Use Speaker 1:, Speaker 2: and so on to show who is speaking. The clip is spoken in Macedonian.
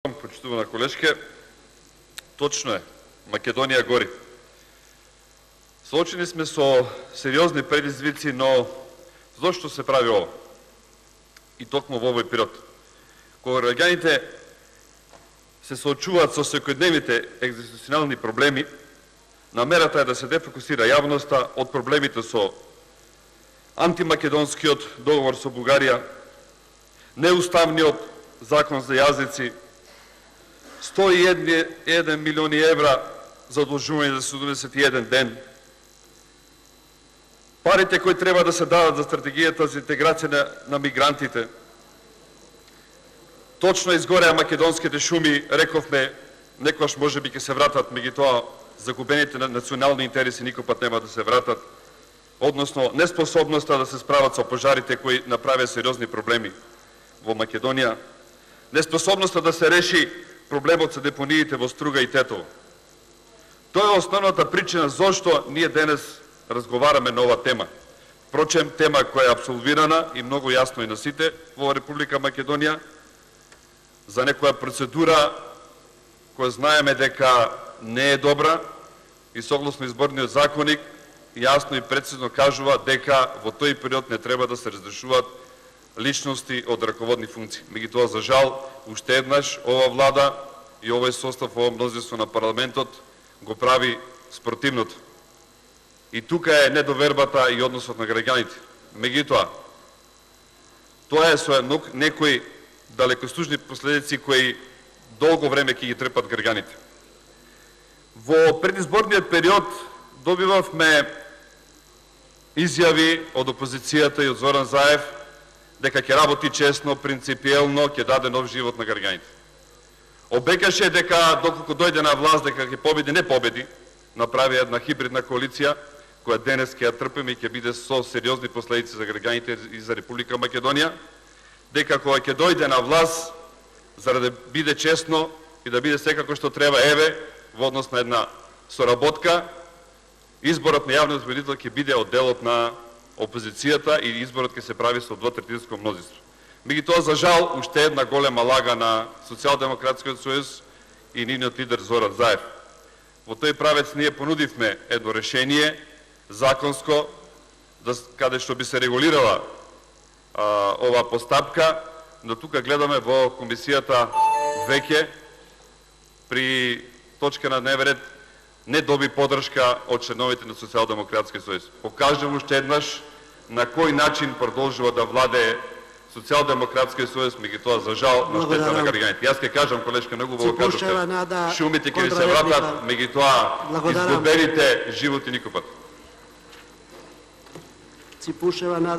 Speaker 1: Почитувана колешке, точно е, Македонија гори. Соочени сме со сериозни предизвици, но зошто се прави ова? И токму во овој период. Кога граѓаните се соочуваат со секојдневните екзистенцијални проблеми, намерата е да се дефокусира јавноста од проблемите со антимакедонскиот договор со Бугарија, неуставниот закон за јазици, 101 милиони евра за одложување за 71 ден, парите кои треба да се дадат за стратегијата за интеграција на мигрантите. Точно изгореа македонските шуми, рековме, некојаш може би ќе се вратат, меѓутоа загубените национални интереси никој пат нема да се вратат, односно неспособноста да се справат со пожарите кои направија сериозни проблеми во Македонија, неспособноста да се реши проблемот со депониите во Струга и Тетово. Тоа е основната причина зошто ние денес разговараме на ова тема. Впрочем, тема која е апсолвирана и многу јасно и на сите во Република Македонија, за некоја процедура која знаеме дека не е добра и согласно изборниот законник јасно и прецизно кажува дека во тој период не треба да се разрешуваат личности од раководни функции. Меѓутоа, за жал, уште еднаш ова влада и овој состав, ово мнозинство на парламентот го прави спротивното. И тука е недовербата и односот на граѓаните. Меѓутоа, тоа е со некои далекосужни последици кои долго време ќе ги трпат граѓаните. Во предизборниот период добивавме изјави од опозицијата и од Зоран Заев дека ќе работи честно, принципиелно, ќе даде нов живот на граѓаните. Обекаше дека доколку дојде на власт дека ќе победи, не победи, направи една хибридна коалиција која денес ќе ја трпиме и ќе биде со сериозни последици за граѓаните и за Република Македонија, дека кога ќе дојде на власт, за да биде честно и да биде секако што треба, еве, во однос на една соработка, изборот на јавниот победител ќе биде од делот на опозицијата и изборот ќе се прави со двотретинско мнозинство. Меѓутоа, за жал, уште една голема лага на Социјалдемократскиот сојуз и нивниот лидер Зоран Заев. Во тој правец ние понудивме едно решение законско, каде што би се регулирала ова постапка, но тука гледаме во комисијата веќе при точка на дневен ред не доби поддршка од членовите на Социјалдемократскиот сојуз. Покажем уште еднаш на кој начин продолжува да владее Социјалдемократскиот сојуз, меѓутоа за жал на штета на граѓаните. Јас ќе кажам, колешка, многу во кажувте, шумите ќе ви се вратат, меѓутоа изгубените животи никој пат.